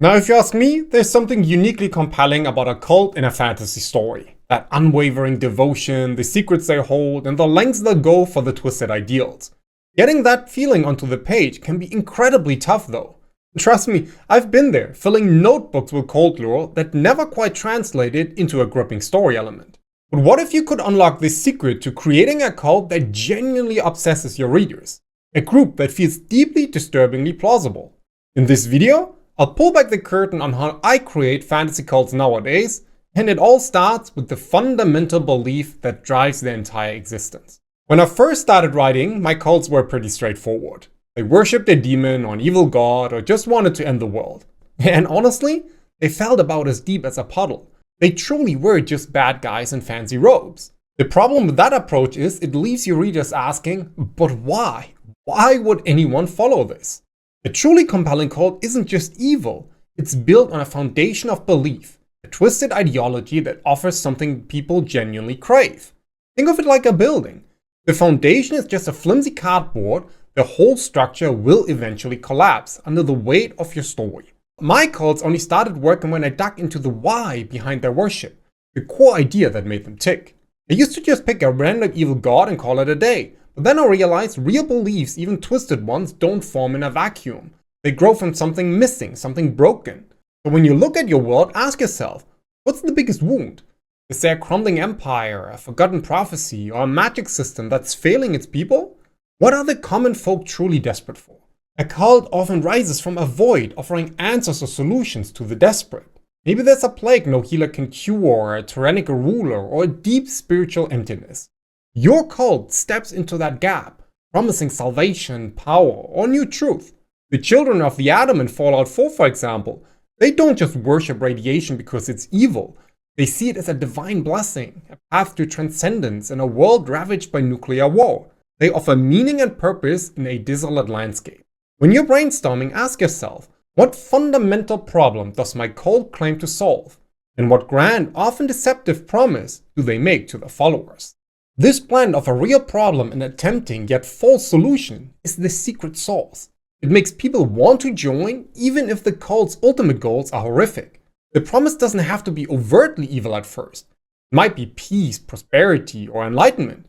Now, if you ask me, there's something uniquely compelling about a cult in a fantasy story. That unwavering devotion, the secrets they hold, and the lengths they go for the twisted ideals. Getting that feeling onto the page can be incredibly tough though. Trust me, I've been there, filling notebooks with cult lore that never quite translated into a gripping story element. But what if you could unlock this secret to creating a cult that genuinely obsesses your readers? A group that feels deeply disturbingly plausible. In this video, I'll pull back the curtain on how I create fantasy cults nowadays, and it all starts with the fundamental belief that drives their entire existence. When I first started writing, my cults were pretty straightforward. They worshipped a demon or an evil god or just wanted to end the world. And honestly, they felt about as deep as a puddle. They truly were just bad guys in fancy robes. The problem with that approach is it leaves your readers asking, but why? Why would anyone follow this? A truly compelling cult isn't just evil, it's built on a foundation of belief, a twisted ideology that offers something people genuinely crave. Think of it like a building. The foundation is just a flimsy cardboard, the whole structure will eventually collapse under the weight of your story. My cults only started working when I dug into the why behind their worship, the core idea that made them tick. I used to just pick a random evil god and call it a day. But then I realized real beliefs, even twisted ones, don't form in a vacuum. They grow from something missing, something broken. So when you look at your world, ask yourself, what's the biggest wound? Is there a crumbling empire, a forgotten prophecy, or a magic system that's failing its people? What are the common folk truly desperate for? A cult often rises from a void, offering answers or solutions to the desperate. Maybe there's a plague no healer can cure, a tyrannical ruler, or a deep spiritual emptiness. Your cult steps into that gap, promising salvation, power, or new truth. The children of the Atom in Fallout 4, for example, they don't just worship radiation because it's evil. They see it as a divine blessing, a path to transcendence in a world ravaged by nuclear war. They offer meaning and purpose in a desolate landscape. When you're brainstorming, ask yourself, what fundamental problem does my cult claim to solve? And what grand, often deceptive promise do they make to their followers? This blend of a real problem and a tempting yet false solution is the secret sauce. It makes people want to join even if the cult's ultimate goals are horrific. The promise doesn't have to be overtly evil at first. It might be peace, prosperity, or enlightenment.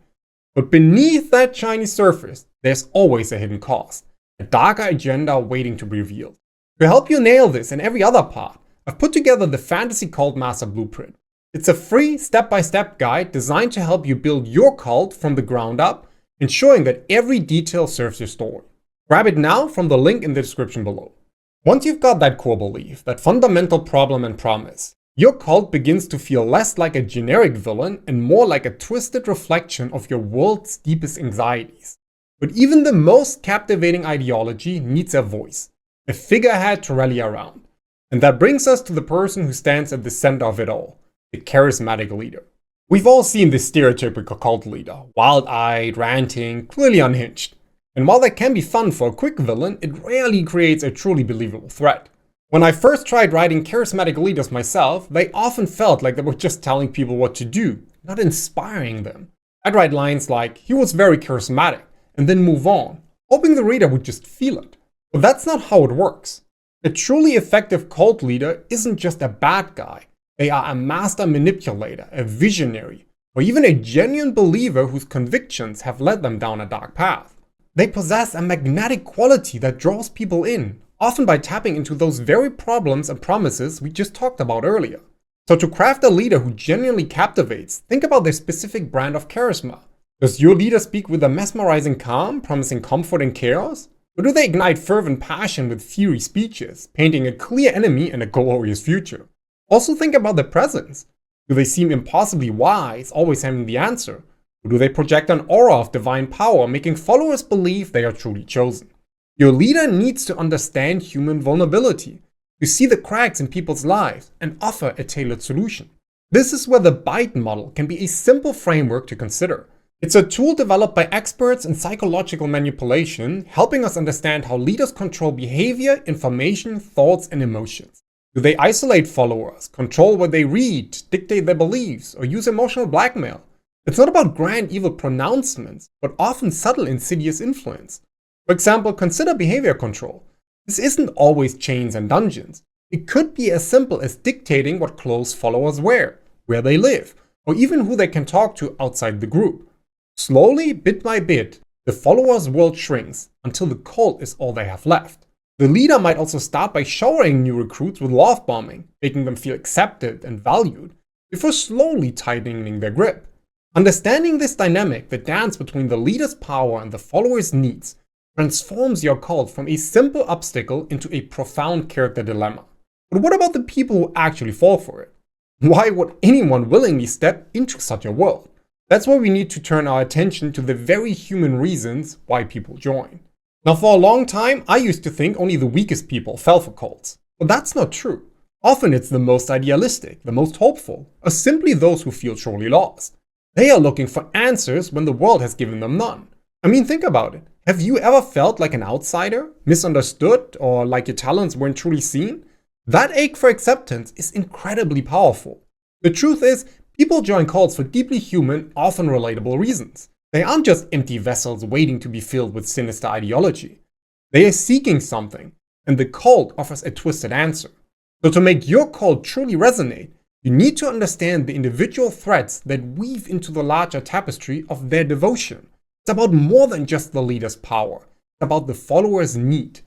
But beneath that shiny surface, there's always a hidden cost, a darker agenda waiting to be revealed. To help you nail this and every other part, I've put together the Fantasy Cult Master Blueprint. It's a free step-by-step guide designed to help you build your cult from the ground up, ensuring that every detail serves your story. Grab it now from the link in the description below. Once you've got that core belief, that fundamental problem and promise, your cult begins to feel less like a generic villain and more like a twisted reflection of your world's deepest anxieties. But even the most captivating ideology needs a voice, a figurehead to rally around. And that brings us to the person who stands at the center of it all. The charismatic leader. We've all seen this stereotypical cult leader, wild-eyed, ranting, clearly unhinged. And while that can be fun for a quick villain, it rarely creates a truly believable threat. When I first tried writing charismatic leaders myself, they often felt like they were just telling people what to do, not inspiring them. I'd write lines like, "He was very charismatic," and then move on, hoping the reader would just feel it. But that's not how it works. A truly effective cult leader isn't just a bad guy. They are a master manipulator, a visionary, or even a genuine believer whose convictions have led them down a dark path. They possess a magnetic quality that draws people in, often by tapping into those very problems and promises we just talked about earlier. So to craft a leader who genuinely captivates, think about their specific brand of charisma. Does your leader speak with a mesmerizing calm, promising comfort in chaos? Or do they ignite fervent passion with fiery speeches, painting a clear enemy and a glorious future? Also think about their presence. Do they seem impossibly wise, always having the answer? Or do they project an aura of divine power, making followers believe they are truly chosen? Your leader needs to understand human vulnerability, to see the cracks in people's lives, and offer a tailored solution. This is where the BITE model can be a simple framework to consider. It's a tool developed by experts in psychological manipulation, helping us understand how leaders control behavior, information, thoughts, and emotions. Do they isolate followers, control what they read, dictate their beliefs, or use emotional blackmail? It's not about grand evil pronouncements, but often subtle insidious influence. For example, consider behavior control. This isn't always chains and dungeons. It could be as simple as dictating what clothes followers wear, where they live, or even who they can talk to outside the group. Slowly, bit by bit, the followers' world shrinks until the cult is all they have left. The leader might also start by showering new recruits with love bombing, making them feel accepted and valued, before slowly tightening their grip. Understanding this dynamic, the dance between the leader's power and the follower's needs, transforms your cult from a simple obstacle into a profound character dilemma. But what about the people who actually fall for it? Why would anyone willingly step into such a world? That's where we need to turn our attention to the very human reasons why people join. Now, for a long time, I used to think only the weakest people fell for cults. But that's not true. Often it's the most idealistic, the most hopeful, or simply those who feel truly lost. They are looking for answers when the world has given them none. I mean, think about it. Have you ever felt like an outsider, misunderstood, or like your talents weren't truly seen? That ache for acceptance is incredibly powerful. The truth is, people join cults for deeply human, often relatable reasons. They aren't just empty vessels waiting to be filled with sinister ideology. They are seeking something, and the cult offers a twisted answer. So to make your cult truly resonate, you need to understand the individual threads that weave into the larger tapestry of their devotion. It's about more than just the leader's power. It's about the follower's need.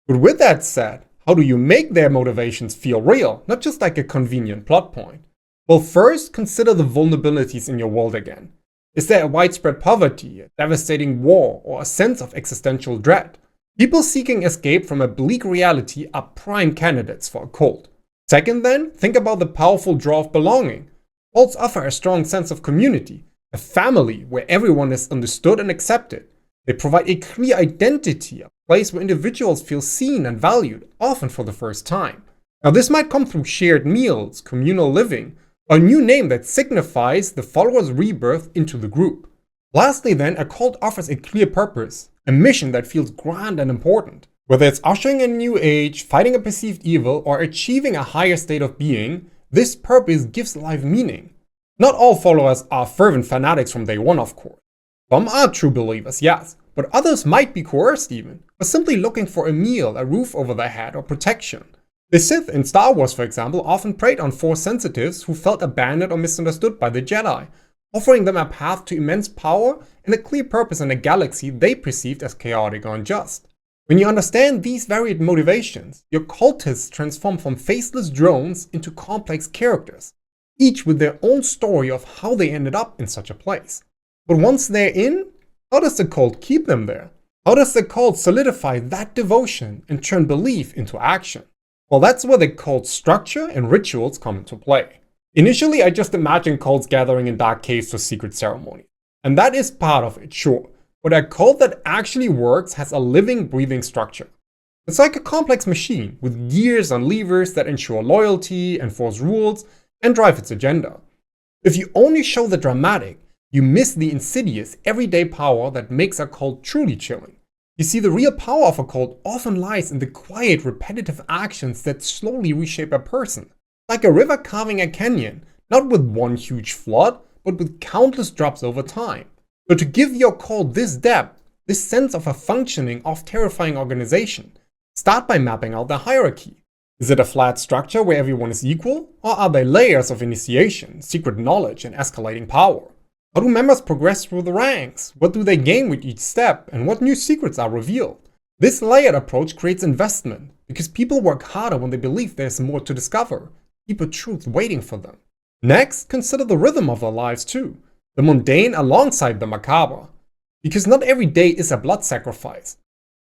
But with that said, how do you make their motivations feel real, not just like a convenient plot point? Well, first, consider the vulnerabilities in your world again. Is there a widespread poverty, a devastating war, or a sense of existential dread? People seeking escape from a bleak reality are prime candidates for a cult. Second then, think about the powerful draw of belonging. Cults offer a strong sense of community, a family where everyone is understood and accepted. They provide a clear identity, a place where individuals feel seen and valued, often for the first time. Now this might come through shared meals, communal living, or a new name that signifies the follower's rebirth into the group. Lastly then, a cult offers a clear purpose, a mission that feels grand and important. Whether it's ushering a new age, fighting a perceived evil, or achieving a higher state of being, this purpose gives life meaning. Not all followers are fervent fanatics from day one, of course. Some are true believers, yes, but others might be coerced even, or simply looking for a meal, a roof over their head, or protection. The Sith in Star Wars, for example, often preyed on Force sensitives who felt abandoned or misunderstood by the Jedi, offering them a path to immense power and a clear purpose in a galaxy they perceived as chaotic or unjust. When you understand these varied motivations, your cultists transform from faceless drones into complex characters, each with their own story of how they ended up in such a place. But once they're in, how does the cult keep them there? How does the cult solidify that devotion and turn belief into action? Well, that's where the cult structure and rituals come into play. Initially, I just imagined cults gathering in dark caves for secret ceremonies. And that is part of it, sure. But a cult that actually works has a living, breathing structure. It's like a complex machine with gears and levers that ensure loyalty, enforce rules, and drive its agenda. If you only show the dramatic, you miss the insidious, everyday power that makes a cult truly chilling. You see, the real power of a cult often lies in the quiet, repetitive actions that slowly reshape a person. Like a river carving a canyon, not with one huge flood, but with countless drops over time. So to give your cult this depth, this sense of a functioning, oft-terrifying organization, start by mapping out the hierarchy. Is it a flat structure where everyone is equal, or are there layers of initiation, secret knowledge, and escalating power? How do members progress through the ranks? What do they gain with each step, and what new secrets are revealed? This layered approach creates investment, because people work harder when they believe there's more to discover, deeper truth waiting for them. Next, consider the rhythm of their lives too, the mundane alongside the macabre, because not every day is a blood sacrifice.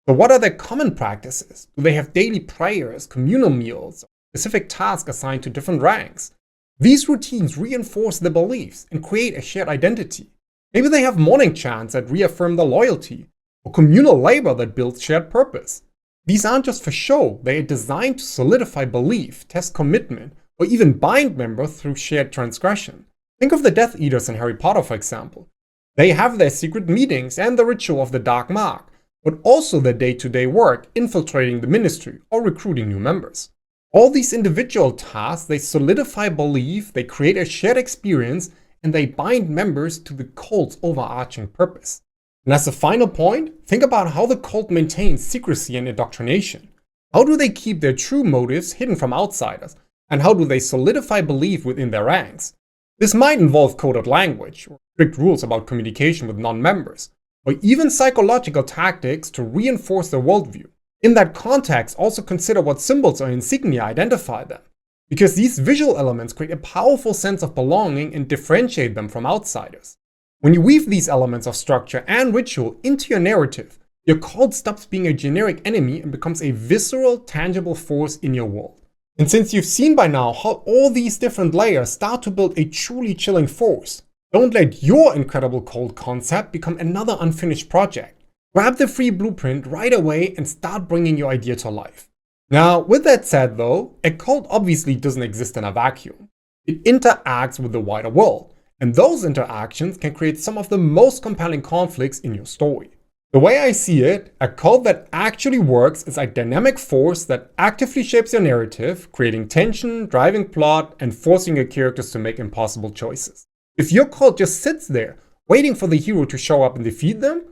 So what are their common practices? Do they have daily prayers, communal meals, specific tasks assigned to different ranks? These routines reinforce their beliefs and create a shared identity. Maybe they have morning chants that reaffirm their loyalty, or communal labor that builds shared purpose. These aren't just for show, they are designed to solidify belief, test commitment, or even bind members through shared transgression. Think of the Death Eaters in Harry Potter, for example. They have their secret meetings and the ritual of the Dark Mark, but also their day-to-day work infiltrating the ministry or recruiting new members. All these individual tasks, they solidify belief, they create a shared experience, and they bind members to the cult's overarching purpose. And as a final point, think about how the cult maintains secrecy and indoctrination. How do they keep their true motives hidden from outsiders? And how do they solidify belief within their ranks? This might involve coded language, or strict rules about communication with non-members, or even psychological tactics to reinforce their worldview. In that context, also consider what symbols or insignia identify them, because these visual elements create a powerful sense of belonging and differentiate them from outsiders. When you weave these elements of structure and ritual into your narrative, your cult stops being a generic enemy and becomes a visceral, tangible force in your world. And since you've seen by now how all these different layers start to build a truly chilling force, don't let your incredible cult concept become another unfinished project. Grab the free blueprint right away and start bringing your idea to life. Now, with that said though, a cult obviously doesn't exist in a vacuum. It interacts with the wider world, and those interactions can create some of the most compelling conflicts in your story. The way I see it, a cult that actually works is a dynamic force that actively shapes your narrative, creating tension, driving plot, and forcing your characters to make impossible choices. If your cult just sits there, waiting for the hero to show up and defeat them,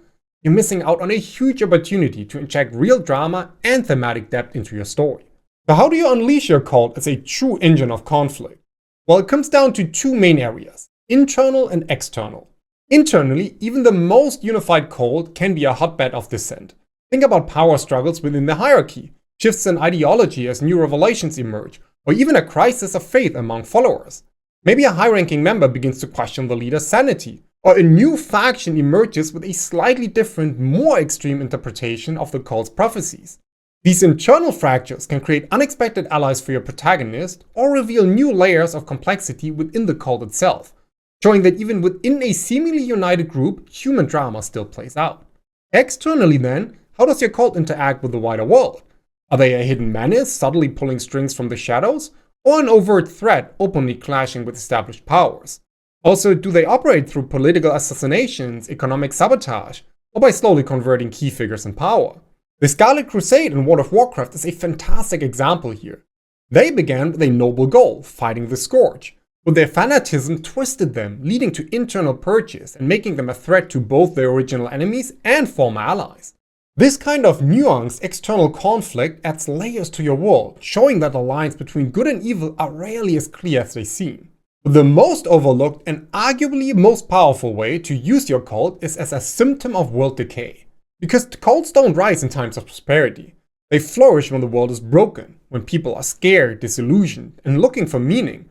you're missing out on a huge opportunity to inject real drama and thematic depth into your story. So how do you unleash your cult as a true engine of conflict? Well, it comes down to two main areas: internal and external. Internally, even the most unified cult can be a hotbed of dissent. Think about power struggles within the hierarchy, shifts in ideology as new revelations emerge, or even a crisis of faith among followers. Maybe a high-ranking member begins to question the leader's sanity, or a new faction emerges with a slightly different, more extreme interpretation of the cult's prophecies. These internal fractures can create unexpected allies for your protagonist, or reveal new layers of complexity within the cult itself, showing that even within a seemingly united group, human drama still plays out. Externally then, how does your cult interact with the wider world? Are they a hidden menace, subtly pulling strings from the shadows, or an overt threat, openly clashing with established powers? Also, do they operate through political assassinations, economic sabotage, or by slowly converting key figures in power? The Scarlet Crusade in World of Warcraft is a fantastic example here. They began with a noble goal, fighting the Scourge, but their fanatism twisted them, leading to internal purges and making them a threat to both their original enemies and former allies. This kind of nuanced external conflict adds layers to your world, showing that the lines between good and evil are rarely as clear as they seem. The most overlooked and arguably most powerful way to use your cult is as a symptom of world decay. Because cults don't rise in times of prosperity. They flourish when the world is broken, when people are scared, disillusioned, and looking for meaning.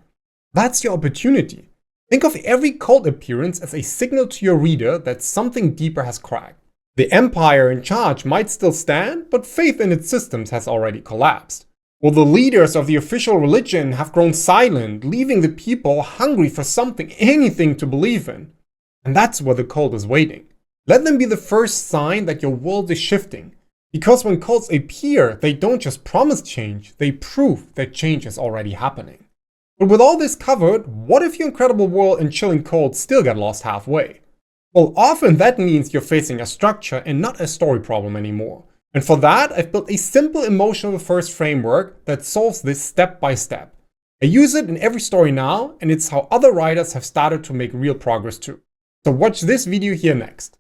That's your opportunity. Think of every cult appearance as a signal to your reader that something deeper has cracked. The empire in charge might still stand, but faith in its systems has already collapsed. Or the leaders of the official religion have grown silent, leaving the people hungry for something, anything to believe in. And that's where the cult is waiting. Let them be the first sign that your world is shifting. Because when cults appear, they don't just promise change, they prove that change is already happening. But with all this covered, what if your incredible world and chilling cult still get lost halfway? Well, often that means you're facing a structure and not a story problem anymore. And for that, I've built a simple emotional first framework that solves this step by step. I use it in every story now, and it's how other writers have started to make real progress too. So watch this video here next.